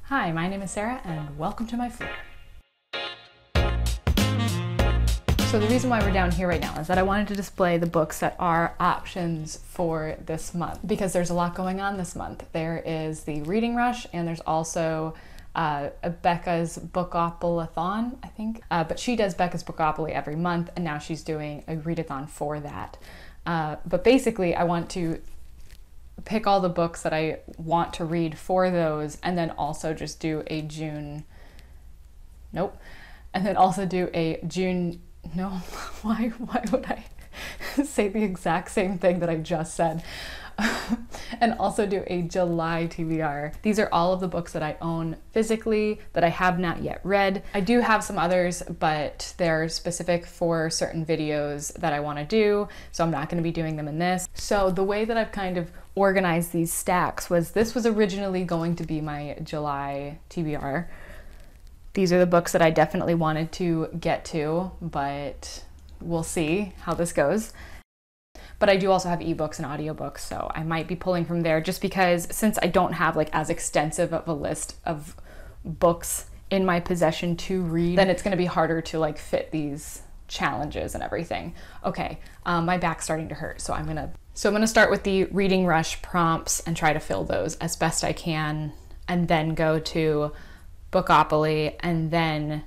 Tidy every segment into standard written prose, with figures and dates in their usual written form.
Hi, my name is Sarah and welcome to my floor. So the reason why we're down here right now is that I wanted to display the books that are options for this month because there's a lot going on this month. There is the Reading Rush and there's also Becca's Bookopoly-thon, I think. But she does Becca's Bookopoly every month and now she's doing a readathon for that. But basically I want to pick all the books that I want to read for those and then also just do a June, and then also do a June, why would I say the exact same thing that I just said? And also do a July TBR. These are all of the books that I own physically that I have not yet read. I do have some others, but they're specific for certain videos that I want to do, so I'm not going to be doing them in this. So the way that I've kind of organized these stacks was this was originally going to be my July TBR. These are the books that I definitely wanted to get to, but we'll see how this goes. But I do also have ebooks and audiobooks, so I might be pulling from there just because since I don't have like as extensive of a list of books in my possession to read, then it's going to be harder to like fit these challenges and everything. Okay, my back's starting to hurt, so I'm gonna start with the Reading Rush prompts and try to fill those as best I can, and then go to Bookopoly and then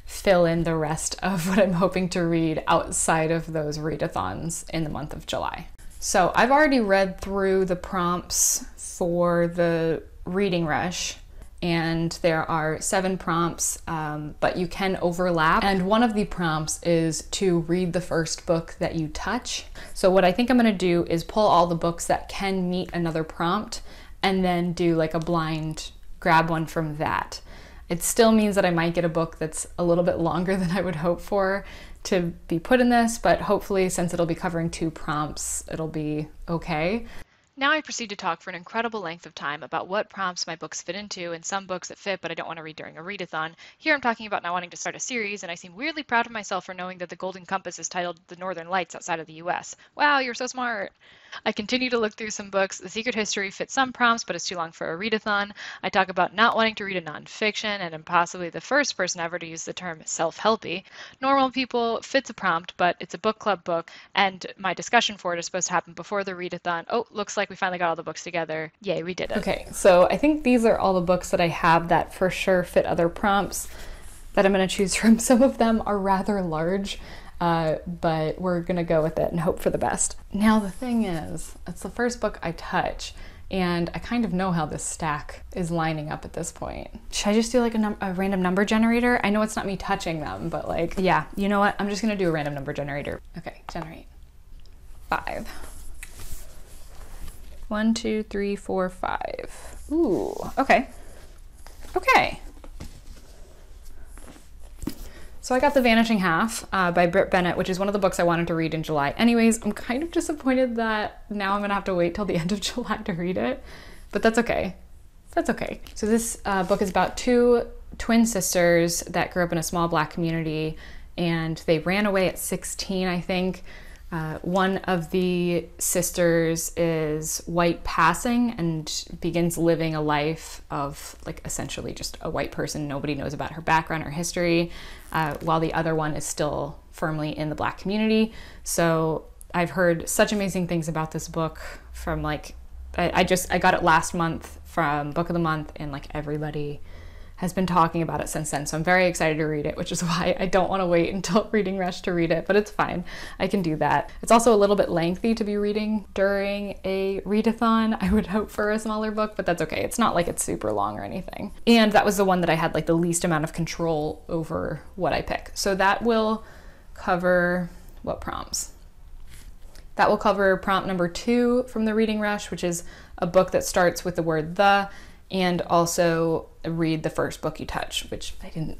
fill in the rest of what I'm hoping to read outside of those readathons in the month of July. So I've already read through the prompts for the Reading Rush, and there are 7 prompts, but you can overlap. And one of the prompts is to read the first book that you touch. So what I think I'm gonna do is pull all the books that can meet another prompt and then do like a blind grab one from that. It still means that I might get a book that's a little bit longer than I would hope for to be put in this, but hopefully since it'll be covering 2 prompts, it'll be okay. Now I proceed to talk for an incredible length of time about what prompts my books fit into and some books that fit but I don't want to read during a readathon. Here I'm talking about not wanting to start a series, and I seem weirdly proud of myself for knowing that The Golden Compass is titled The Northern Lights outside of the US. Wow, you're so smart! I continue to look through some books. The Secret History fits some prompts, but it's too long for a readathon. I talk about not wanting to read a nonfiction, and am possibly the first person ever to use the term self-helpy. Normal People fits a prompt, but it's a book club book, and my discussion for it is supposed to happen before the readathon. Oh, looks like we finally got all the books together. Yay, we did it. Okay, so I think these are all the books that I have that for sure fit other prompts that I'm going to choose from. Some of them are rather large. But we're gonna go with it and hope for the best. Now the thing is, it's the first book I touch, and I kind of know how this stack is lining up at this point. Should I just do like a random number generator? I know it's not me touching them, but like, yeah, you know what? I'm just gonna do a random number generator. Okay, generate 5. 1, 2, 3, 4, 5. Ooh, okay. Okay. So I got The Vanishing Half by Britt Bennett, which is one of the books I wanted to read in July. Anyways, I'm kind of disappointed that now I'm gonna have to wait till the end of July to read it, but that's okay. That's okay. So this book is about 2 twin sisters that grew up in a small Black community, and they ran away at 16, I think. One of the sisters is white passing and begins living a life of like essentially just a white person. Nobody knows about her background or history, while the other one is still firmly in the Black community. So I've heard such amazing things about this book from like, I got it last month from Book of the Month, and like everybody has been talking about it since then, so I'm very excited to read it, which is why I don't want to wait until Reading Rush to read it, but it's fine. I can do that. It's also a little bit lengthy to be reading during a readathon. I would hope for a smaller book, but that's okay. It's not like it's super long or anything. And that was the one that I had like the least amount of control over what I pick. So that will cover what prompts? That will cover prompt number 2 from the Reading Rush, which is a book that starts with the word the, and also read the first book you touch, which I didn't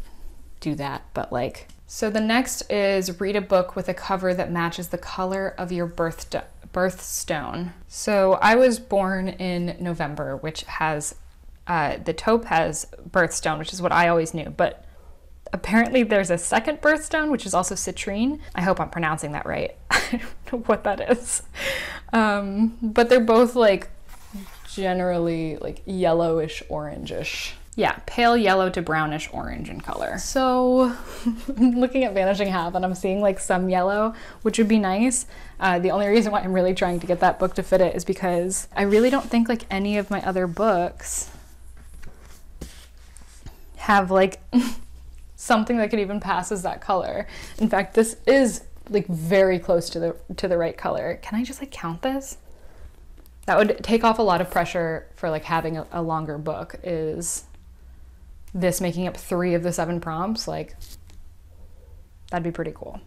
do that, but like. So the next is read a book with a cover that matches the color of your birthstone. So I was born in November, which has, the taupe has birthstone, which is what I always knew, but apparently there's a second birthstone, which is also citrine. I hope I'm pronouncing that right. I don't know what that is. But they're both like generally like yellowish, orangish. Yeah, pale yellow to brownish orange in color. So I'm looking at Vanishing Half and I'm seeing like some yellow, which would be nice. The only reason why I'm really trying to get that book to fit it is because I really don't think like any of my other books have like something that could even pass as that color. In fact, this is like very close to the right color. Can I just like count this? That would take off a lot of pressure for like having a longer book, is this making up 3 of the 7 prompts. Like, that'd be pretty cool.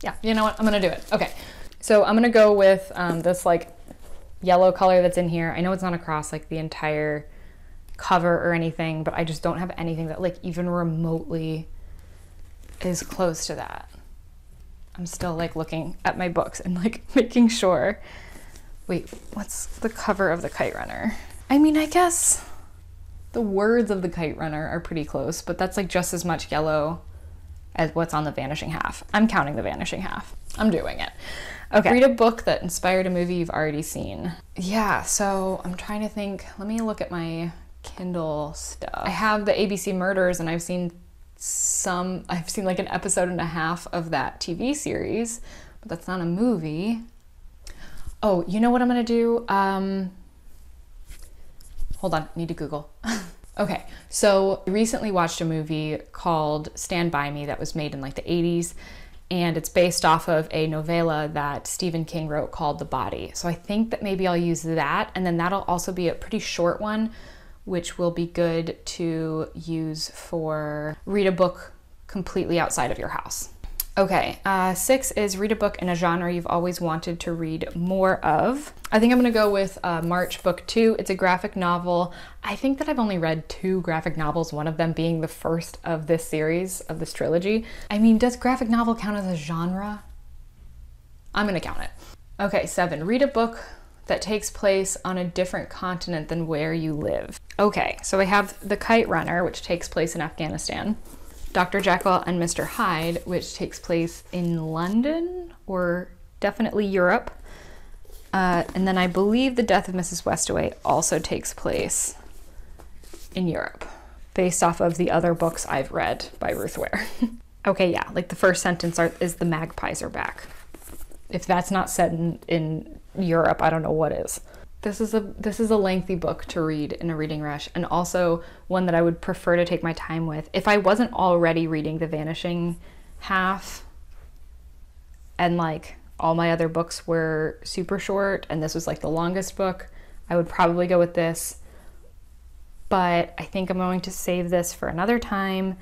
Yeah, you know what? I'm gonna do it. Okay, so I'm gonna go with this like yellow color that's in here. I know it's not across like the entire cover or anything, but I just don't have anything that like even remotely is close to that. I'm still like looking at my books and like making sure. Wait, what's the cover of the Kite Runner? I mean, I guess the words of the Kite Runner are pretty close, but that's like just as much yellow as what's on the Vanishing Half. I'm counting the Vanishing Half. I'm doing it. Okay. Read a book that inspired a movie you've already seen. Yeah, so I'm trying to think. Let me look at my Kindle stuff. I have the ABC Murders, and I've seen like an episode and a half of that TV series, but that's not a movie. Oh, you know what I'm gonna do? Hold on, need to Google. Okay, so I recently watched a movie called Stand By Me that was made in like the 80s, and it's based off of a novella that Stephen King wrote called The Body. So I think that maybe I'll use that, and then that'll also be a pretty short one, which will be good to use for read a book completely outside of your house. Okay, 6 is read a book in a genre you've always wanted to read more of. I think I'm gonna go with March Book 2. It's a graphic novel. I think that I've only read 2 graphic novels, one of them being the first of this series, of this trilogy. I mean, does graphic novel count as a genre? I'm gonna count it. Okay, 7, read a book that takes place on a different continent than where you live. Okay, so I have The Kite Runner, which takes place in Afghanistan. Dr. Jekyll and Mr. Hyde, which takes place in London, or definitely Europe. And then I believe The Death of Mrs. Westaway also takes place in Europe, based off of the other books I've read by Ruth Ware. Okay, yeah, like the first sentence is the magpies are back. If that's not set in Europe, I don't know what is. This is a lengthy book to read in a reading rush, and also one that I would prefer to take my time with. If I wasn't already reading The Vanishing Half, and like all my other books were super short, and this was like the longest book, I would probably go with this. But I think I'm going to save this for another time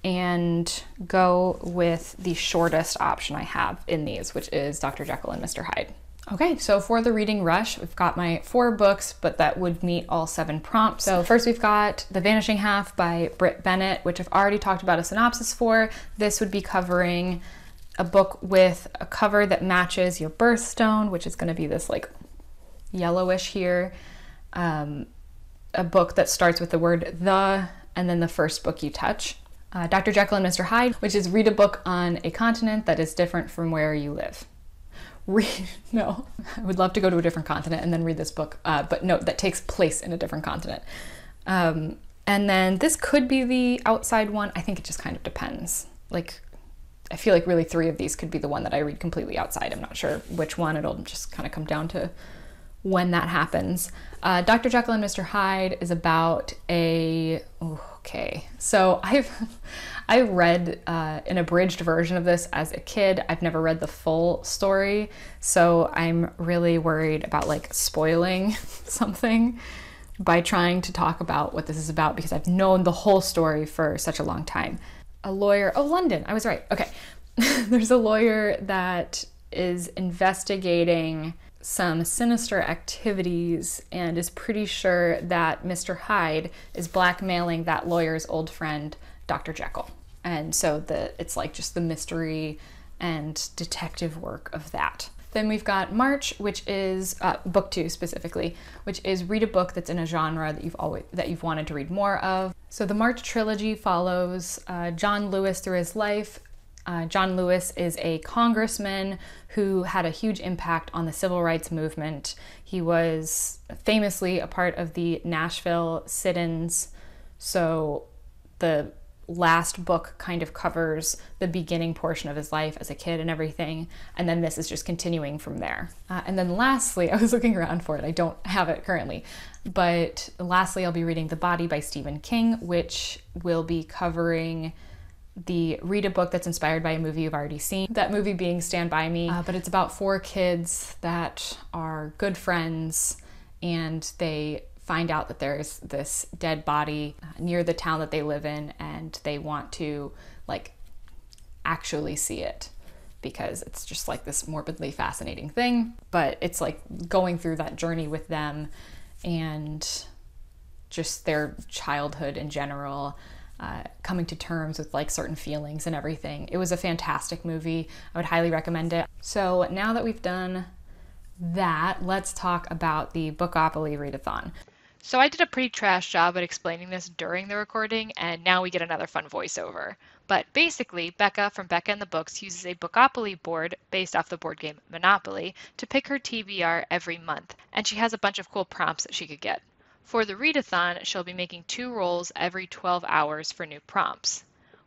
and go with the shortest option I have in these, which is Dr. Jekyll and Mr. Hyde. Okay, so for the reading rush, we've got my 4 books, but that would meet all 7 prompts. So first we've got The Vanishing Half by Britt Bennett, which I've already talked about a synopsis for. This would be covering a book with a cover that matches your birthstone, which is going to be this like yellowish here. A book that starts with the word the, and then the first book you touch. Dr. Jekyll and Mr. Hyde, which is read a book on a continent that is different from where you live. No, I would love to go to a different continent and then read this book, but no, that takes place in a different continent. And then this could be the outside one. I think it just kind of depends. Like, I feel like really 3 of these could be the one that I read completely outside. I'm not sure which one. It'll just kind of come down to when that happens. Dr. Jekyll and Mr. Hyde is about so I read an abridged version of this as a kid. I've never read the full story, so I'm really worried about like spoiling something by trying to talk about what this is about, because I've known the whole story for such a long time. A lawyer, London, I was right. Okay. There's a lawyer that is investigating some sinister activities and is pretty sure that Mr. Hyde is blackmailing that lawyer's old friend, Dr. Jekyll. And so it's like just the mystery and detective work of that. Then we've got March, which is book 2 specifically, which is read a book that's in a genre that you've wanted to read more of. So the March trilogy follows John Lewis through his life, John Lewis is a congressman who had a huge impact on the civil rights movement. He was famously a part of the Nashville sit-ins, so the last book kind of covers the beginning portion of his life as a kid and everything, and then this is just continuing from there. And then lastly, I was looking around for it, I don't have it currently, but lastly I'll be reading The Body by Stephen King, which will be covering read a book that's inspired by a movie you've already seen, that movie being Stand By Me, but it's about 4 kids that are good friends, and they find out that there's this dead body near the town that they live in, and they want to like actually see it because it's just like this morbidly fascinating thing. But it's like going through that journey with them and just their childhood in general, coming to terms with like certain feelings and everything. It was a fantastic movie. I would highly recommend it. So now that we've done that, let's talk about the Bookopoly Readathon. So I did a pretty trash job at explaining this during the recording, and now we get another fun voiceover. But basically, Becca from Becca and the Books uses a Bookopoly board based off the board game Monopoly to pick her TBR every month, and she has a bunch of cool prompts that she could get. For the readathon, she'll be making 2 rolls every 12 hours for new prompts.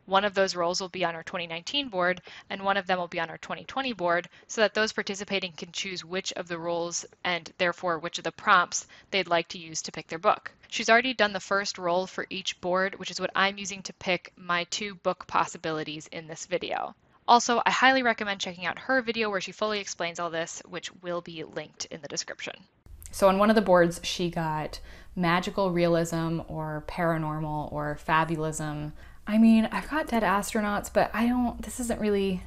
One of those rolls will be on our 2019 board, and one of them will be on our 2020 board, so that those participating can choose which of the rolls and therefore which of the prompts they'd like to use to pick their book. She's already done the first roll for each board, which is what I'm using to pick my 2 book possibilities in this video. Also, I highly recommend checking out her video where she fully explains all this, which will be linked in the description. So on one of the boards, she got magical realism or paranormal or fabulism. I mean, I've got dead astronauts, but this isn't really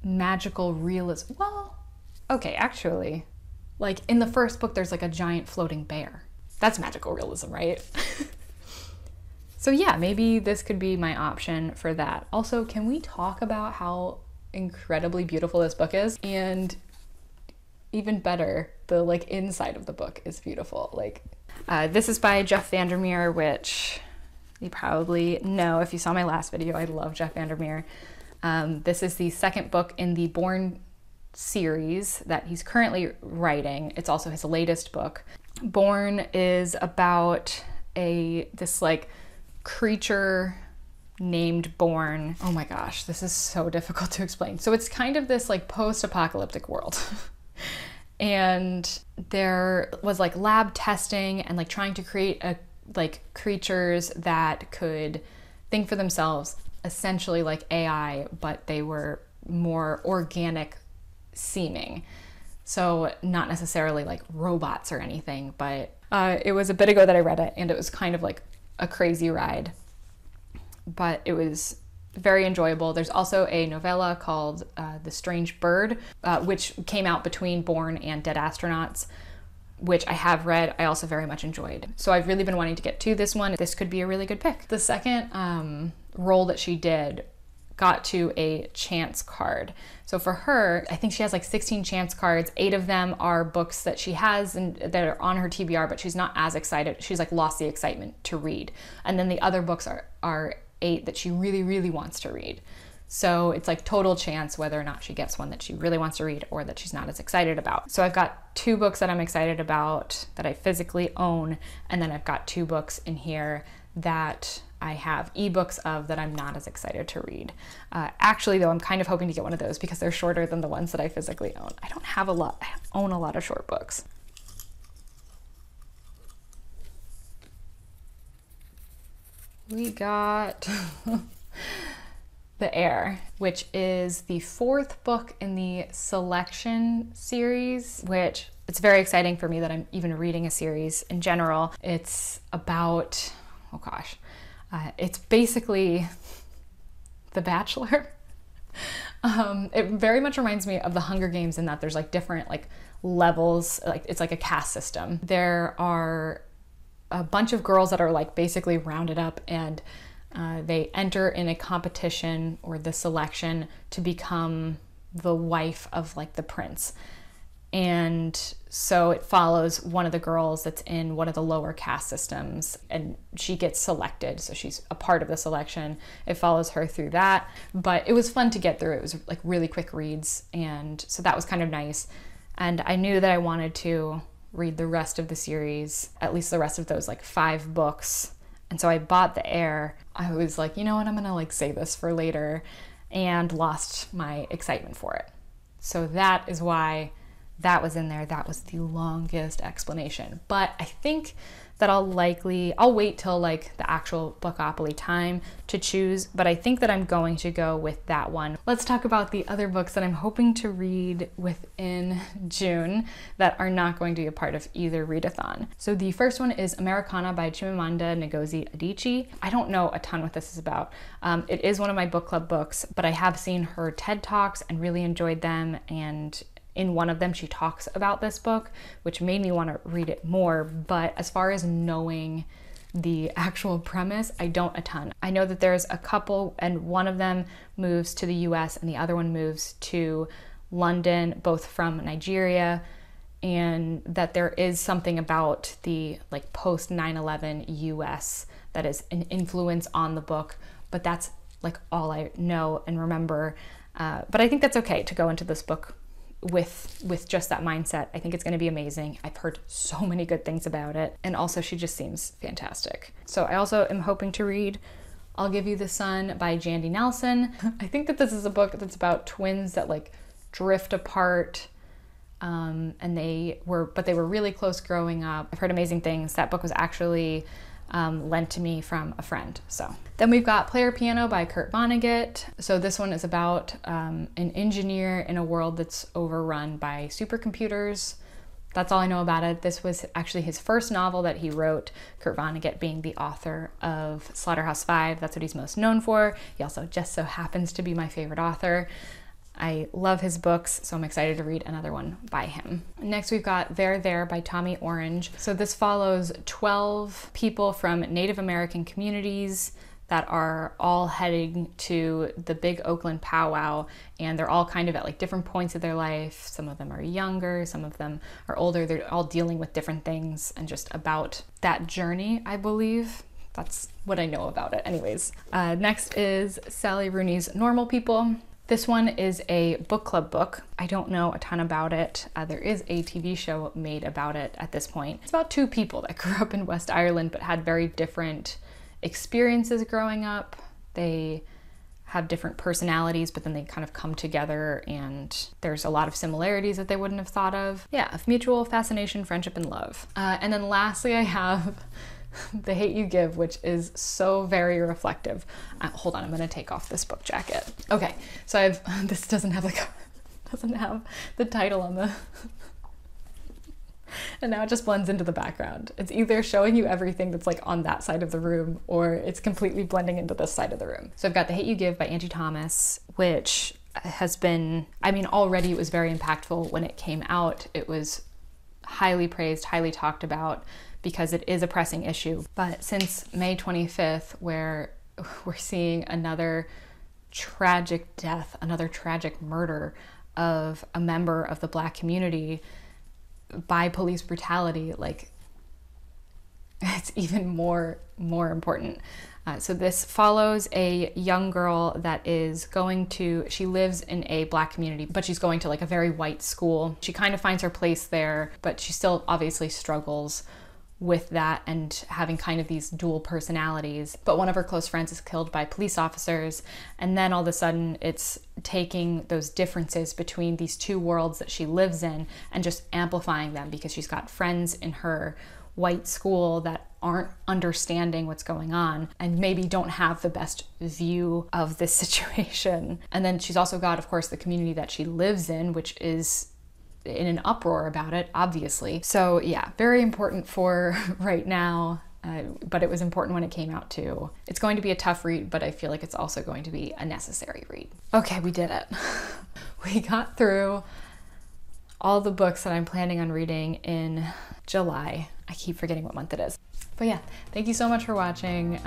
magical realism. Well, okay, actually, like in the first book, there's like a giant floating bear. That's magical realism, right? So yeah, maybe this could be my option for that. Also, can we talk about how incredibly beautiful this book is? And even better, the like inside of the book is beautiful. Like, this is by Jeff Vandermeer, which you probably know if you saw my last video. I love Jeff Vandermeer. This is the second book in the Born series that he's currently writing. It's also his latest book. Born is about this like creature named Born. Oh my gosh, this is so difficult to explain. So it's kind of this like post-apocalyptic world. And there was like lab testing and like trying to create creatures that could think for themselves, essentially like AI, but they were more organic seeming. So not necessarily like robots or anything, but it was a bit ago that I read it, and it was kind of like a crazy ride, but it was very enjoyable. There's also a novella called The Strange Bird, which came out between Born and Dead Astronauts, which I have read. I also very much enjoyed. So I've really been wanting to get to this one. This could be a really good pick. The second roll that she did got to a chance card. So for her, I think she has like 16 chance cards. 8 of them are books that she has and that are on her TBR, but she's not as excited. She's like lost the excitement to read. And then the other books are 8 that she really, really wants to read. So it's like total chance whether or not she gets one that she really wants to read or that she's not as excited about. So I've got 2 books that I'm excited about that I physically own, and then I've got 2 books in here that I have ebooks of that I'm not as excited to read. Actually, though, I'm kind of hoping to get one of those because they're shorter than the ones that I physically own. I don't have a lot. I own a lot of short books. We got The Heir, which is the 4th book in the Selection series, which it's very exciting for me that I'm even reading a series in general. It's about, oh gosh, it's basically The Bachelor. It very much reminds me of the Hunger Games in that there's like different like levels, like it's like a caste system. There are a bunch of girls that are like basically rounded up, and they enter in a competition or the selection to become the wife of like the prince. And so it follows one of the girls that's in one of the lower caste systems, and she gets selected. So she's a part of the selection. It follows her through that. But it was fun to get through. It was like really quick reads. And so that was kind of nice. And I knew that I wanted to read the rest of the series, at least the rest of those like 5 books. And so I bought The Heir. I was like, you know what, I'm gonna like save this for later, and lost my excitement for it. So that is why that was in there. That was the longest explanation. But I think that I'll wait till like the actual Bookopoly time to choose, but I think that I'm going to go with that one. Let's talk about the other books that I'm hoping to read within June that are not going to be a part of either readathon. So the first one is Americana by Chimamanda Ngozi Adichie. I don't know a ton what this is about. It is one of my book club books, but I have seen her TED Talks and really enjoyed them, and in one of them she talks about this book, which made me want to read it more. But as far as knowing the actual premise, I don't a ton. I know that there's a couple, and one of them moves to the US and the other one moves to London, both from Nigeria, and that there is something about the like post 9/11 US that is an influence on the book, but that's like all I know and remember. But I think that's okay to go into this book with just that mindset. I think it's going to be amazing. I've heard so many good things about it, and also she just seems fantastic. So I also am hoping to read I'll Give You the Sun by Jandy Nelson. I think that this is a book that's about twins that like drift apart, and they were really close growing up. I've heard amazing things. That book was actually lent to me from a friend. So then we've got Player Piano by Kurt Vonnegut. So this one is about an engineer in a world that's overrun by supercomputers. That's all I know about it. This was actually his first novel that he wrote, Kurt Vonnegut being the author of Slaughterhouse-Five. That's what he's most known for. He also just so happens to be my favorite author. I love his books, so I'm excited to read another one by him. Next, we've got There There by Tommy Orange. So this follows 12 people from Native American communities that are all heading to the big Oakland powwow, and they're all kind of at like different points of their life. Some of them are younger, some of them are older. They're all dealing with different things and just about that journey, I believe. That's what I know about it. Anyways, next is Sally Rooney's Normal People. This one is a book club book. I don't know a ton about it. There is a TV show made about it at this point. It's about 2 people that grew up in West Ireland but had very different experiences growing up. They have different personalities, but then they kind of come together, and there's a lot of similarities that they wouldn't have thought of. Yeah, of mutual fascination, friendship, and love. And then lastly, I have The Hate You Give, which is so very reflective. Hold on, I'm gonna take off this book jacket. Okay, so this doesn't have the title on the, and now it just blends into the background. It's either showing you everything that's like on that side of the room, or it's completely blending into this side of the room. So I've got The Hate You Give by Angie Thomas, which has been, I mean, already it was very impactful when it came out. It was highly praised, highly talked about, because it is a pressing issue. But since May 25th, where we're seeing another tragic death, another tragic murder of a member of the Black community by police brutality, like, it's even more important. So this follows a young girl that is she lives in a Black community, but she's going to like a very white school. She kind of finds her place there, but she still obviously struggles with that and having kind of these dual personalities. But one of her close friends is killed by police officers, and then all of a sudden it's taking those differences between these 2 worlds that she lives in and just amplifying them, because she's got friends in her white school that aren't understanding what's going on and maybe don't have the best view of this situation. And then she's also got, of course, the community that she lives in, which is in an uproar about it, obviously. So yeah, very important for right now, but it was important when it came out too. It's going to be a tough read, but I feel like it's also going to be a necessary read. Okay, we did it. We got through all the books that I'm planning on reading in July. I keep forgetting what month it is. But yeah, thank you so much for watching.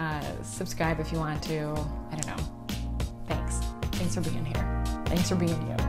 Subscribe if you want to. I don't know. Thanks for being here. Thanks for being you.